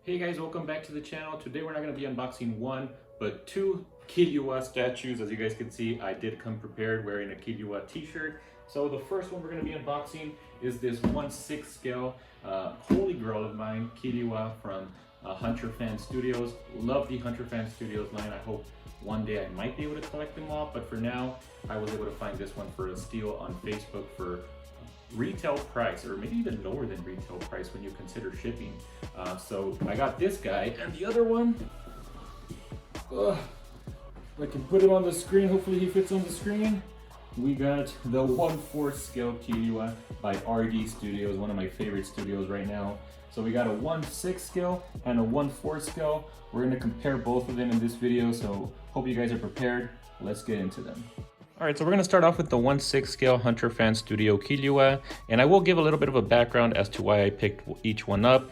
Hey guys, welcome back to the channel. Today we're not going to be unboxing one, but two Killua statues. As you guys can see, I did come prepared wearing a Killua t-shirt. So the first one we're going to be unboxing is this 1/6 scale holy grail of mine, Killua from Hunter Fan Studios. Love the Hunter Fan Studios line. I hope one day I might be able to collect them all, but for now I was able to find this one for a steal on Facebook for retail price, or maybe even lower than retail price when you consider shipping. So I got this guy, and the other one, I can put him on the screen. Hopefully he fits on the screen. We got the 1/4 scale Killua by RD Studios, one of my favorite studios right now. So we got a 1/6 scale and a 1/4 scale. We're going to compare both of them in this video, so hope you guys are prepared. Let's get into them. All right, so we're going to start off with the 1/6 scale Hunter Fan Studio Killua, and I will give a little bit of a background as to why I picked each one up.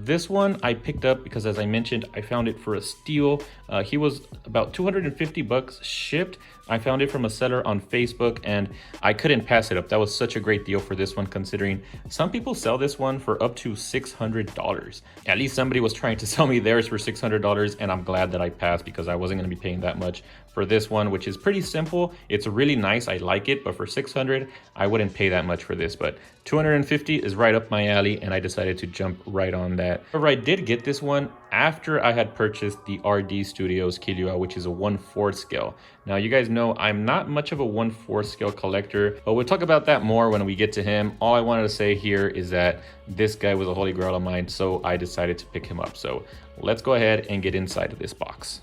This one I picked up because, as I mentioned, I found it for a steal. He was about 250 bucks shipped. I found it from a seller on Facebook, and I couldn't pass it up. That was such a great deal for this one, considering some people sell this one for up to $600. At least somebody was trying to sell me theirs for $600, and I'm glad that I passed because I wasn't going to be paying that much for this one, which is pretty simple. It's really nice. I like it, but for $600, I wouldn't pay that much for this. But $250 is right up my alley, and I decided to jump right on that. However, I did get this one after I had purchased the RD Studios Killua, which is a 1/4 scale. Now, you guys know I'm not much of a 1/4 scale collector, but we'll talk about that more when we get to him. All I wanted to say here is that this guy was a holy grail of mine, so I decided to pick him up. So let's go ahead and get inside of this box.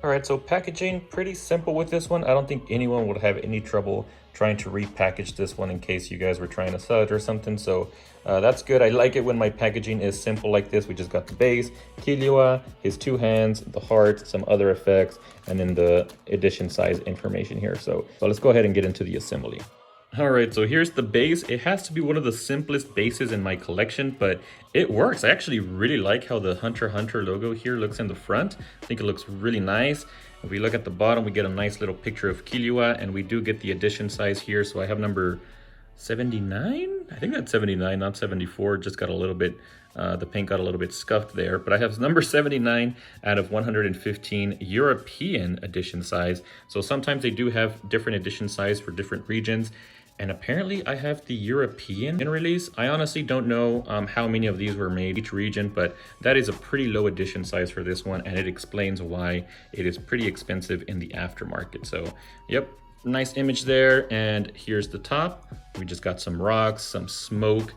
All right, so packaging, pretty simple with this one. I don't think anyone would have any trouble trying to repackage this one in case you guys were trying to sell it or something. So that's good. I like it when my packaging is simple like this. We just got the base, Killua, his two hands, the heart, some other effects, and then the edition size information here. So let's go ahead and get into the assembly. All right, so here's the base. It has to be one of the simplest bases in my collection, but it works. I actually really like how the Hunter x Hunter logo here looks in the front. I think it looks really nice. If we look at the bottom, we get a nice little picture of Killua, and we do get the edition size here. So I have number 79? I think that's 79, not 74. Just got a little bit, the paint got a little bit scuffed there, but I have number 79 out of 115 European edition size. So sometimes they do have different edition size for different regions. And apparently I have the European release. I honestly don't know how many of these were made each region, but that is a pretty low edition size for this one, and it explains why it is pretty expensive in the aftermarket. So, yep, nice image there, and here's the top. We just got some rocks, some smoke.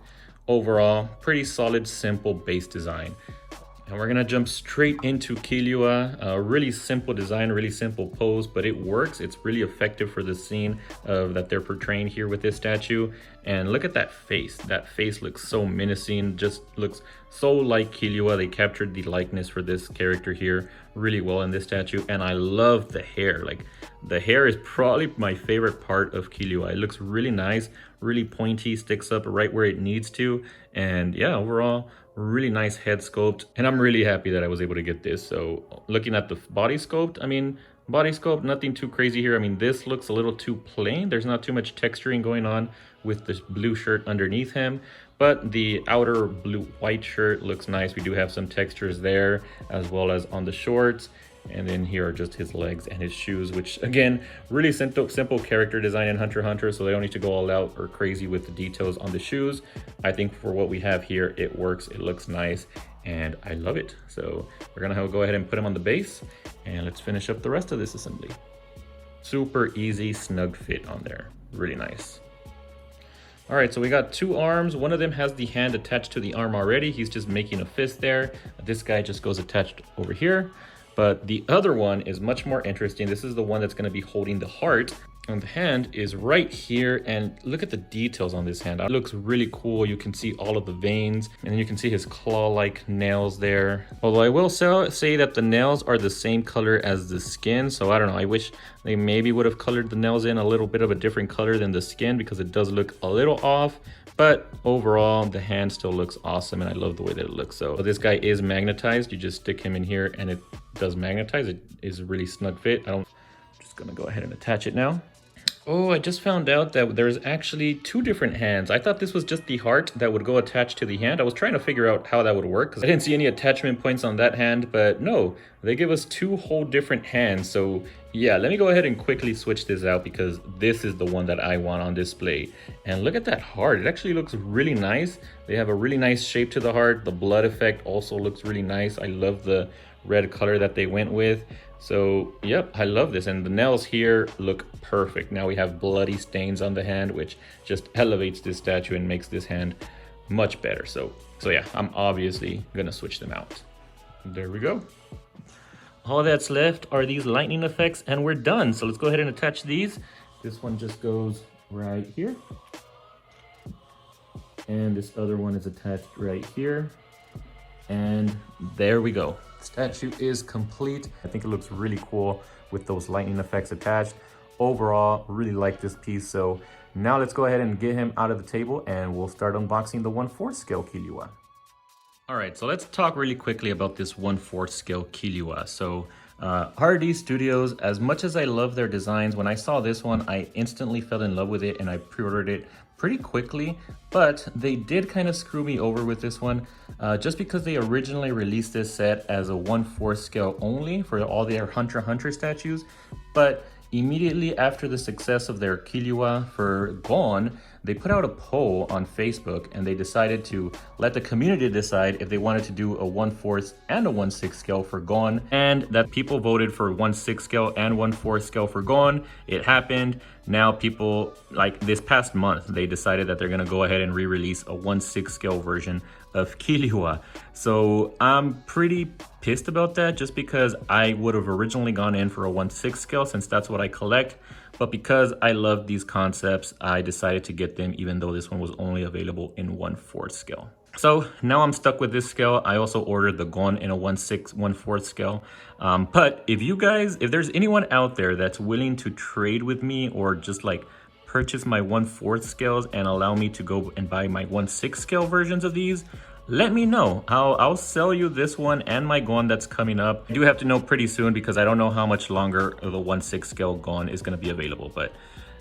Overall, pretty solid, simple base design. And we're gonna jump straight into Killua. Really simple design, really simple pose, but it works. It's really effective for the scene that they're portraying here with this statue. And look at that face. That face looks so menacing, just looks so like Killua. They captured the likeness for this character here really well in this statue. And I love the hair. Like, the hair is probably my favorite part of Killua. It looks really nice, really pointy, sticks up right where it needs to. And yeah, overall, really nice head sculpt, and I'm really happy that I was able to get this. So looking at the body sculpt, I mean, body sculpt, nothing too crazy here. I mean, this looks a little too plain. There's not too much texturing going on with this blue shirt underneath him, but the outer blue white shirt looks nice. We do have some textures there, as well as on the shorts. And then here are just his legs and his shoes, which again, really simple character design in Hunter x Hunter, so they don't need to go all out or crazy with the details on the shoes. I think for what we have here, it works, it looks nice, and I love it. So we're gonna go ahead and put him on the base, and let's finish up the rest of this assembly. Super easy, snug fit on there, really nice. All right, so we got two arms. One of them has the hand attached to the arm already. He's just making a fist there. This guy just goes attached over here. But the other one is much more interesting. This is the one that's going to be holding the heart. And the hand is right here, and look at the details on this hand. It looks really cool. You can see all of the veins, and then you can see his claw-like nails there. Although I will say that the nails are the same color as the skin, so I don't know. I wish they maybe would have colored the nails in a little bit of a different color than the skin, because it does look a little off. But overall, the hand still looks awesome, and I love the way that it looks. So this guy is magnetized. You just stick him in here, and it does magnetize. It is a really snug fit. I'm just gonna go ahead and attach it now. Oh, I just found out that there's actually two different hands. I thought this was just the heart that would go attached to the hand. I was trying to figure out how that would work because I didn't see any attachment points on that hand, but no, they give us two whole different hands. So yeah, let me go ahead and quickly switch this out because this is the one that I want on display. And look at that heart. It actually looks really nice. They have a really nice shape to the heart. The blood effect also looks really nice. I love the red color that they went with. So, yep, I love this. And the nails here look perfect. Now we have bloody stains on the hand, which just elevates this statue and makes this hand much better. So yeah, I'm obviously gonna switch them out. There we go. All that's left are these lightning effects and we're done. So let's go ahead and attach these. This one just goes right here. And this other one is attached right here. And there we go. Statue is complete. I think it looks really cool with those lightning effects attached. Overall, really like this piece. So now let's go ahead and get him out of the table and we'll start unboxing the 1/4 scale Killua. All right, so let's talk really quickly about this 1/4 scale Killua. So RD Studios, as much as I love their designs, when I saw this one, I instantly fell in love with it and I pre-ordered it pretty quickly, but they did kind of screw me over with this one just because they originally released this set as a 1/4 scale only for all their Hunter x Hunter statues, but immediately after the success of their Killua for Gon, they put out a poll on Facebook and they decided to let the community decide if they wanted to do a 1/4 and a 1/6 scale for Gon, and that people voted for 1/6 scale and 1/4 scale for Gon. It happened. Now people, like this past month, they decided that they're gonna go ahead and re-release a 1/6 scale version of Killua. So I'm pretty pissed about that just because I would have originally gone in for a 1/6 scale since that's what I collect. But because I love these concepts, I decided to get them even though this one was only available in 1/4 scale. So now I'm stuck with this scale. I also ordered the Gon in a 1/6, 1/4 scale. But if there's anyone out there that's willing to trade with me or just like purchase my 1/4 scales and allow me to go and buy my 1/6 scale versions of these, let me know. I'll sell you this one and my Gon that's coming up. I do have to know pretty soon because I don't know how much longer the 1/6 scale Gon is going to be available. But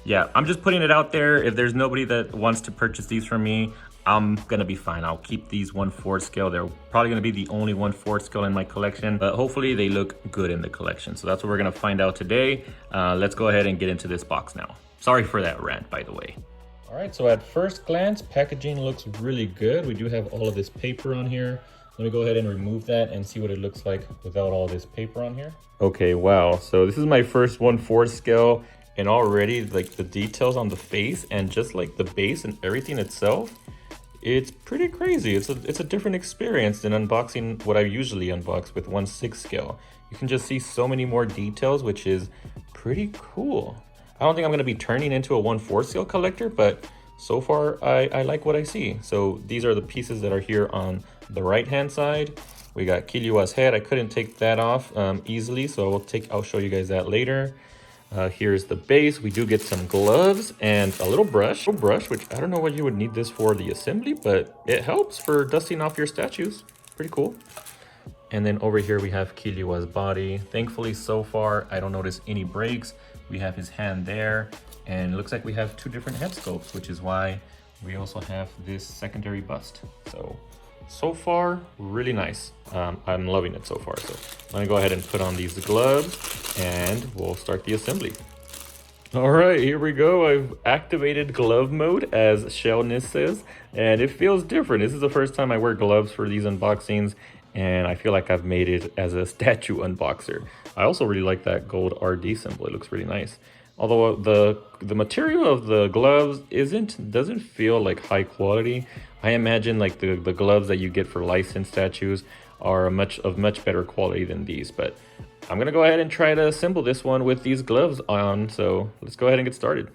yeah, I'm just putting it out there. If there's nobody that wants to purchase these from me, I'm gonna be fine. I'll keep these 1/4 scale. They're probably gonna be the only 1/4 scale in my collection, but hopefully they look good in the collection. So that's what we're gonna find out today. Let's go ahead and get into this box now. Sorry for that rant, by the way. All right, so at first glance, packaging looks really good. We do have all of this paper on here. Let me go ahead and remove that and see what it looks like without all this paper on here. Okay, wow. So this is my first 1/4 scale, and already like the details on the face and just like the base and everything itself, it's pretty crazy. It's a different experience than unboxing what I usually unbox with 1/6 scale. You can just see so many more details, which is pretty cool. I don't think I'm going to be turning into a 1/4 scale collector, but so far I like what I see. So these are the pieces that are here on the right hand side. We got Killua's head. I couldn't take that off easily, so I'll show you guys that later. Here's the base. We do get some gloves and a little brush, which I don't know what you would need this for the assembly, but it helps for dusting off your statues. Pretty cool. And then over here we have Killua's body. Thankfully, so far, I don't notice any breaks. We have his hand there, and it looks like we have two different head sculpts, which is why we also have this secondary bust. So far, really nice. I'm loving it so far. So let me go ahead and put on these gloves and we'll start the assembly. All right, here we go. I've activated glove mode, as Shellness says, and it feels different. This is the first time I wear gloves for these unboxings, and I feel like I've made it as a statue unboxer. I also really like that gold RD symbol. It looks really nice. Although the material of the gloves doesn't feel like high quality. I imagine like the gloves that you get for licensed statues are of much better quality than these, but I'm gonna go ahead and try to assemble this one with these gloves on. So let's go ahead and get started.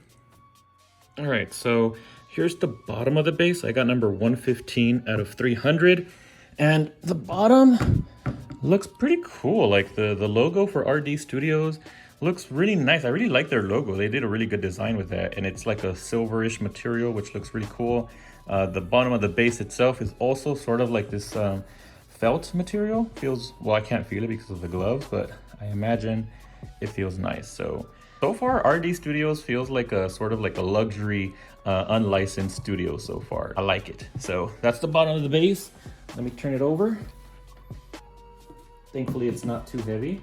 All right, so here's the bottom of the base. I got number 115 out of 300, and the bottom looks pretty cool. Like the logo for RD Studios looks really nice. I really like their logo. They did a really good design with that, and it's like a silverish material, which looks really cool. The bottom of the base itself is also sort of like this felt material. Feels, well, I can't feel it because of the gloves, but I imagine it feels nice. So So far, RD Studios feels like a sort of like a luxury, unlicensed studio so far. I like it. So that's the bottom of the base. Let me turn it over. Thankfully, it's not too heavy.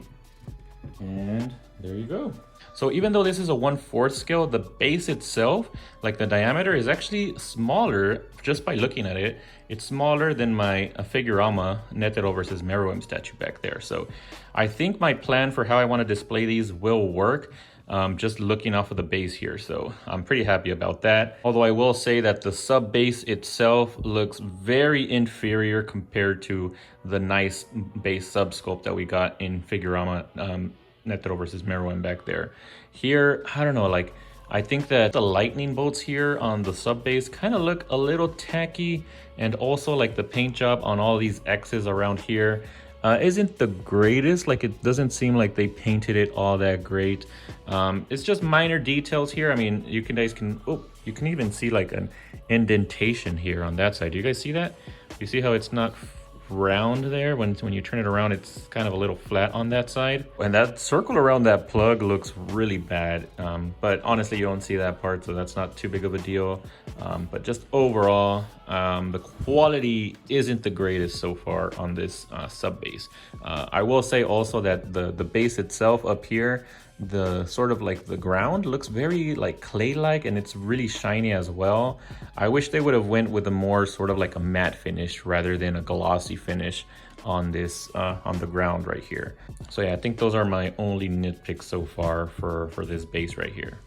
And there you go. So even though this is a 1/4 scale, the base itself, like the diameter, is actually smaller just by looking at it. It's smaller than my Figurama Netero versus Meruem statue back there. So I think my plan for how I want to display these will work. Just looking off of the base here, so I'm pretty happy about that. Although I will say that the sub base itself looks very inferior compared to the nice base sub sculpt that we got in Figurama Netero versus Meruem back there. Here, I don't know, like I think that the lightning bolts here on the sub base kind of look a little tacky, and also like the paint job on all these X's around here isn't the greatest. Like it doesn't seem like they painted it all that great. It's just minor details here. I mean, you can even see like an indentation here on that side. Do you guys see that? You see how it's not round there? When you turn it around, it's kind of a little flat on that side. And that circle around that plug looks really bad. But honestly, you don't see that part, so that's not too big of a deal. But just overall, the quality isn't the greatest so far on this sub base. I will say also that the base itself up here, the sort of like the ground looks very like clay-like, and it's really shiny as well. I wish they would have went with a more sort of like a matte finish rather than a glossy finish on this on the ground right here. So yeah, I think those are my only nitpicks so far for this base right here.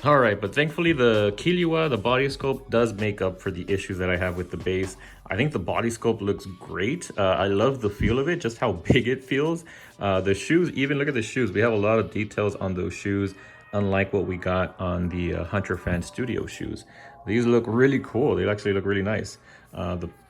All right, but thankfully the Killua, the body sculpt, does make up for the issues that I have with the base. I think the body sculpt looks great. I love the feel of it, just how big it feels. The shoes, even look at the shoes. We have a lot of details on those shoes, unlike what we got on the Hunter Fan Studio shoes. These look really cool. They actually look really nice.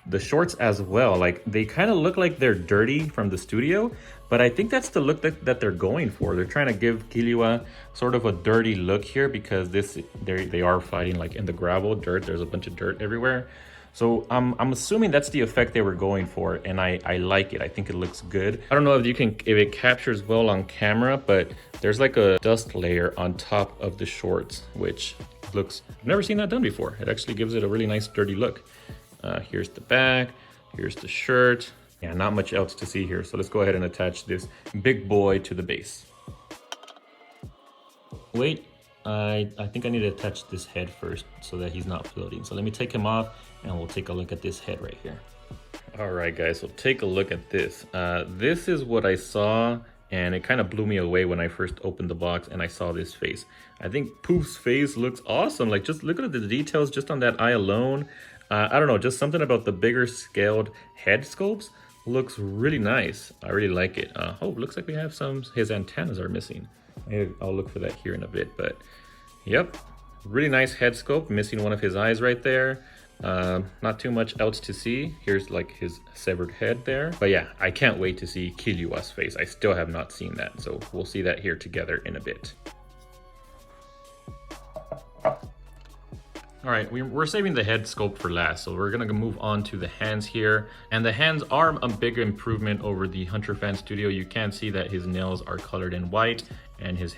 The shorts as well, like they kind of look like they're dirty from the studio, but I think that's the look that they're going for. They're trying to give Killua sort of a dirty look here because they are fighting like in the gravel, dirt. There's a bunch of dirt everywhere. So I'm assuming that's the effect they were going for, and I like it. I think it looks good. I don't know if it captures well on camera, but there's like a dust layer on top of the shorts, which looks, I've never seen that done before. It actually gives it a really nice dirty look. Here's the back, here's the shirt. Yeah, not much else to see here. So let's go ahead and attach this big boy to the base. Wait, I think I need to attach this head first so that he's not floating. So let me take him off and we'll take a look at this head right here. All right, guys, so take a look at this. This is what I saw, and it kind of blew me away when I first opened the box and I saw this face. I think Pouf's face looks awesome. Like, just look at the details just on that eye alone. I don't know, just something about the bigger scaled head sculpts looks really nice. I really like it. Oh, looks like we have his antennas are missing. I'll look for that here in a bit, but yep, really nice head sculpt, missing one of his eyes right there. Not too much else to see. Here's like his severed head there. But yeah, I can't wait to see Killua's face. I still have not seen that, so we'll see that here together in a bit. All right, we're saving the head sculpt for last, so we're gonna move on to the hands here. And the hands are a big improvement over the Hunter Fan Studio. You can see that his nails are colored in white and his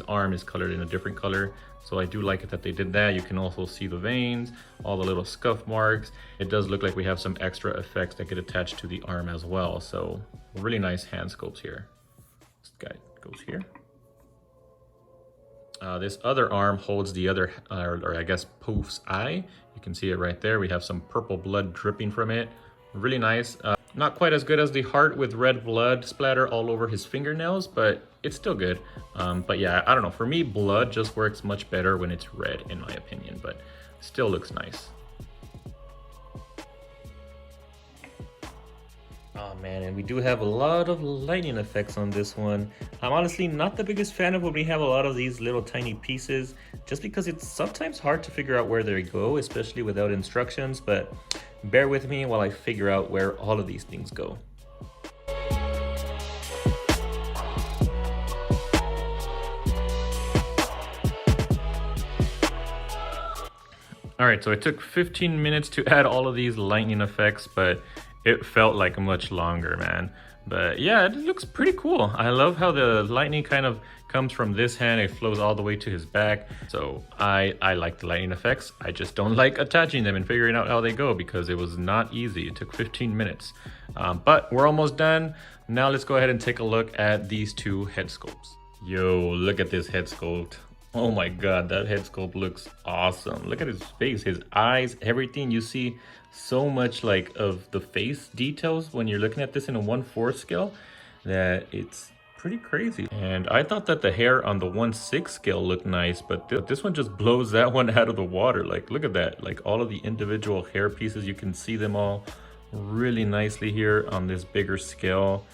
arm is colored in a different color. So I do like it that they did that. You can also see the veins, all the little scuff marks. It does look like we have some extra effects that get attached to the arm as well. So really nice hand sculpts here. This guy goes here. This other arm holds the other, or I guess Pouf's eye. You can see it right there. We have some purple blood dripping from it. Really nice. Not quite as good as the heart with red blood splatter all over his fingernails, but it's still good. But yeah, I don't know. For me, blood just works much better when it's red, in my opinion, but still looks nice. Oh man, and we do have a lot of lighting effects on this one. I'm honestly not the biggest fan of when we have a lot of these little tiny pieces, just because it's sometimes hard to figure out where they go, especially without instructions, but bear with me while I figure out where all of these things go. All right, so it took 15 minutes to add all of these lightning effects, but it felt like much longer, man. But yeah, it looks pretty cool. I love how the lightning kind of comes from this hand, it flows all the way to his back. So I like the lightning effects. I just don't like attaching them and figuring out how they go because it was not easy. It took 15 minutes. But we're almost done. Now let's go ahead and take a look at these two head sculpts. Yo, look at this head sculpt. Oh my god, that head sculpt looks awesome. Look at his face, his eyes, everything. You see so much like of the face details when you're looking at this in a 1/4 scale that it's pretty crazy. And I thought that the hair on the 1/6 scale looked nice, but this one just blows that one out of the water. Like, look at that. Like all of the individual hair pieces, you can see them all really nicely here on this bigger scale.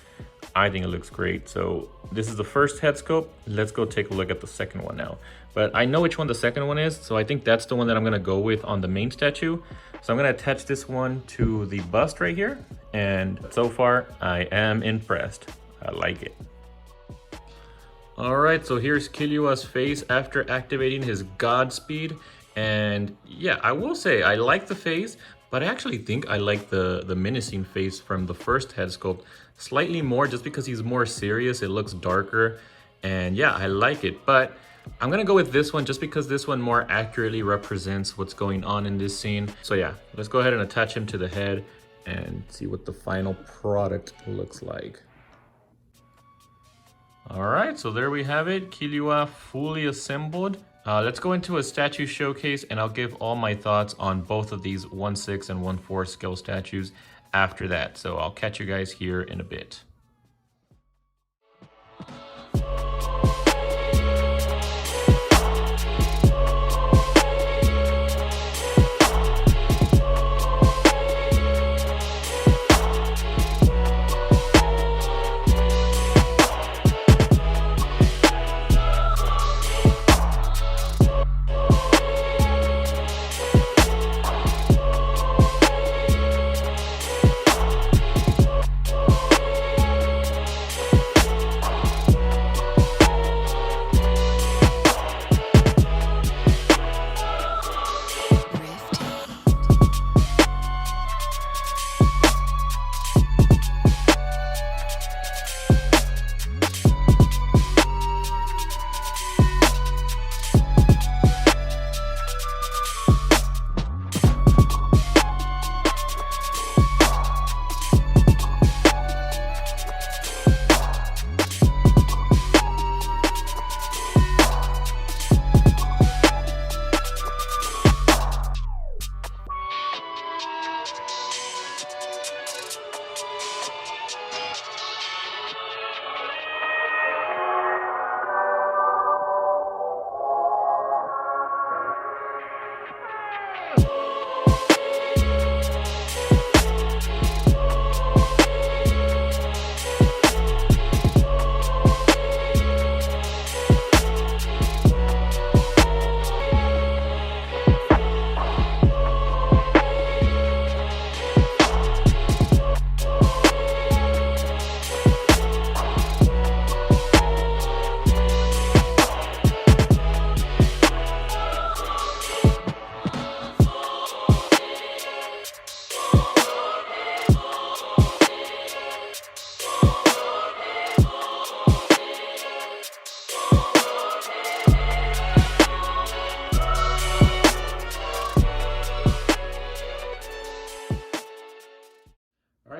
I think it looks great. So this is the first head sculpt. Let's go take a look at the second one now. But I know which one the second one is, so I think that's the one that I'm gonna go with on the main statue. So I'm gonna attach this one to the bust right here. And so far, I am impressed. I like it. All right, so here's Killua's face after activating his Godspeed. And yeah, I will say I like the face, but I actually think I like the menacing face from the first head sculpt slightly more just because he's more serious. It looks darker. And yeah, I like it. But I'm gonna go with this one just because this one more accurately represents what's going on in this scene. So yeah, let's go ahead and attach him to the head and see what the final product looks like. All right, so there we have it. Killua fully assembled. Let's go into a statue showcase and I'll give all my thoughts on both of these 1/6 and 1/4 scale statues after that. So I'll catch you guys here in a bit.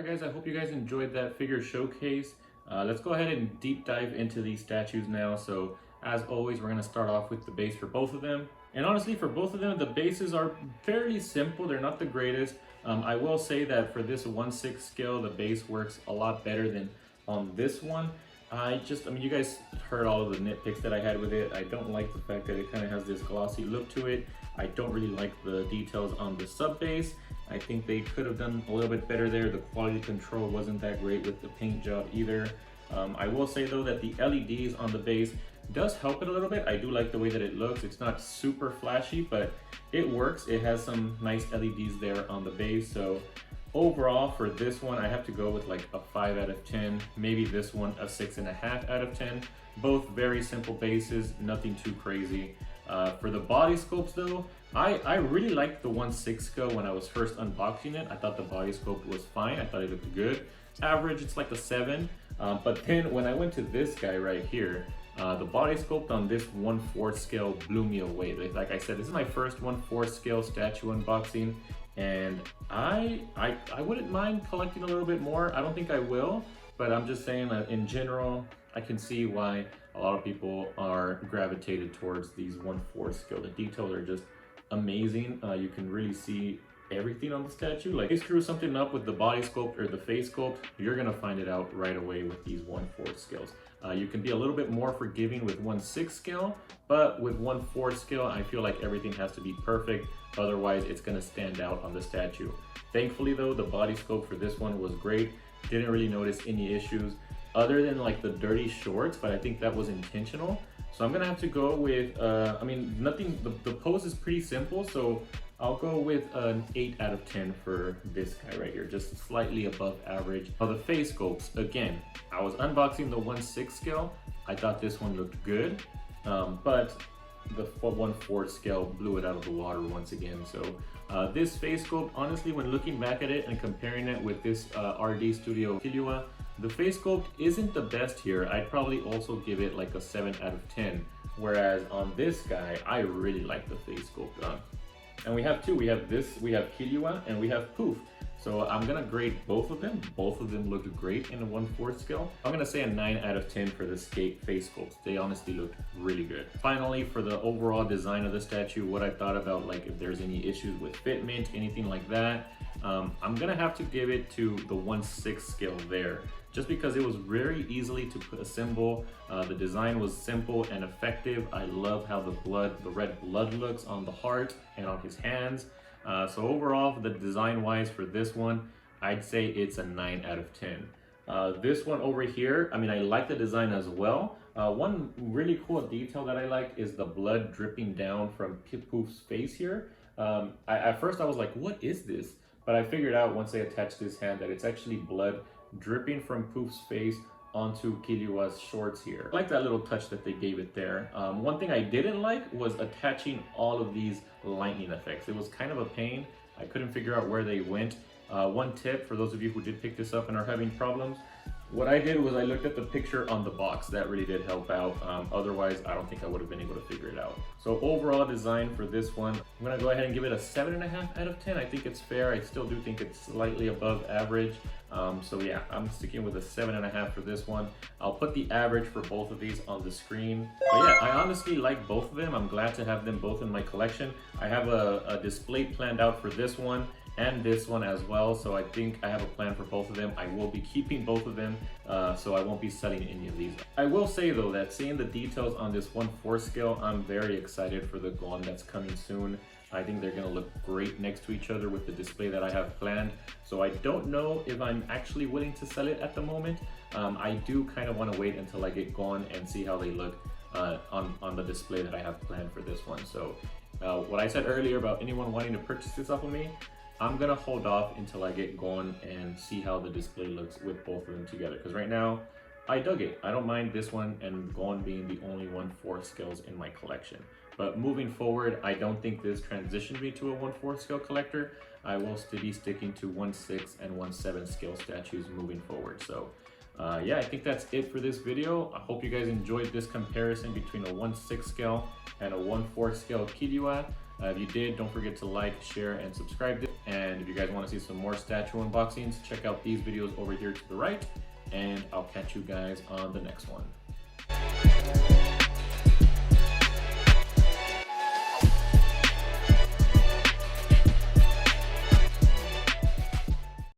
Guys, I hope you guys enjoyed that figure showcase. Let's go ahead and deep dive into these statues now. So as always, we're going to start off with the base for both of them. And honestly, for both of them, the bases are fairly simple. They're not the greatest. I will say that for this 1/6 scale, the base works a lot better than on this one. I mean, you guys heard all of the nitpicks that I had with it. I don't like the fact that it kind of has this glossy look to it. I don't really like the details on the sub base. I think they could have done a little bit better there. The quality control wasn't that great with the paint job either. I will say though that the LEDs on the base does help it a little bit. I do like the way that it looks. It's not super flashy, but it works. It has some nice LEDs there on the base. So overall for this one, I have to go with like a 5 out of 10. Maybe this one a 6.5 out of 10. Both very simple bases, nothing too crazy. For the body sculpts though, I really liked the 1/6 scale when I was first unboxing it. I thought the body sculpt was fine. I thought it looked good. Average, it's like a 7. But then when I went to this guy right here, the body sculpt on this 1/4 scale blew me away. Like I said, this is my first 1/4 scale statue unboxing, and I wouldn't mind collecting a little bit more. I don't think I will, but I'm just saying that in general, I can see why a lot of people are gravitated towards these 1/4 scale. The details are just amazing. You can really see everything on the statue. Like, if you screw something up with the body sculpt or the face sculpt, you're gonna find it out right away with these 1/4 scales. You can be a little bit more forgiving with 1/6 scale, but with 1/4 scale, I feel like everything has to be perfect. Otherwise, it's gonna stand out on the statue. Thankfully though, the body sculpt for this one was great. Didn't really notice any issues other than like the dirty shorts, but I think that was intentional. So I'm gonna have to go with, I mean, nothing, the pose is pretty simple, so I'll go with an 8 out of 10 for this guy right here, just slightly above average. Now the face sculpts, again, I was unboxing the 1/6 scale. I thought this one looked good, but the 1/4 scale blew it out of the water once again. So this face sculpt, honestly, when looking back at it and comparing it with this RD Studio Killua, the face sculpt isn't the best here. I'd probably also give it like a 7 out of 10. Whereas on this guy, I really like the face sculpt. And we have two, we have Killua and we have Pouf. So I'm gonna grade both of them. Both of them looked great in a 1/4 scale. I'm gonna say a 9 out of 10 for the face sculpts. They honestly looked really good. Finally, for the overall design of the statue, what I thought about, like if there's any issues with fitment, anything like that, I'm gonna have to give it to the 1/6 scale there. Just because it was very easily to assemble. The design was simple and effective. I love how the red blood looks on the heart and on his hands. So overall, the design wise for this one, I'd say it's a 9 out of 10. This one over here, I mean, I like the design as well. One really cool detail that I like is the blood dripping down from Pouf's face here. At first I was like, what is this? But I figured out once I attached this hand that it's actually blood dripping from Pouf's face onto Killua's shorts here. I like that little touch that they gave it there. One thing I didn't like was attaching all of these lightning effects. It was kind of a pain. I couldn't figure out where they went. One tip for those of you who did pick this up and are having problems, what I did was I looked at the picture on the box. That really did help out. Otherwise, I don't think I would have been able to figure it out. So overall design for this one, I'm gonna go ahead and give it a 7.5 out of 10. I think it's fair. I still do think it's slightly above average. So yeah, I'm sticking with a 7.5 for this one. I'll put the average for both of these on the screen. But yeah, I honestly like both of them. I'm glad to have them both in my collection. I have a display planned out for this one and this one as well, so I think I have a plan for both of them. I will be keeping both of them, so I won't be selling any of these. I will say though that seeing the details on this 1/4 scale, I'm very excited for the Gon that's coming soon. I think they're gonna look great next to each other with the display that I have planned. So I don't know if I'm actually willing to sell it at the moment. I do kind of want to wait until I get Gon and see how they look on the display that I have planned for this one. So what I said earlier about anyone wanting to purchase this off of me, I'm gonna hold off until I get Gon and see how the display looks with both of them together. Because right now, I dug it. I don't mind this one and Gon being the only 1/4 scales in my collection. But moving forward, I don't think this transitioned me to a 1/4 scale collector. I will still be sticking to 1/6 and 1/7 scale statues moving forward. So yeah, I think that's it for this video. I hope you guys enjoyed this comparison between a 1/6 scale and a 1/4 scale Killua. If you did, don't forget to like, share, and subscribe. And if you guys want to see some more statue unboxings, check out these videos over here to the right. And I'll catch you guys on the next one.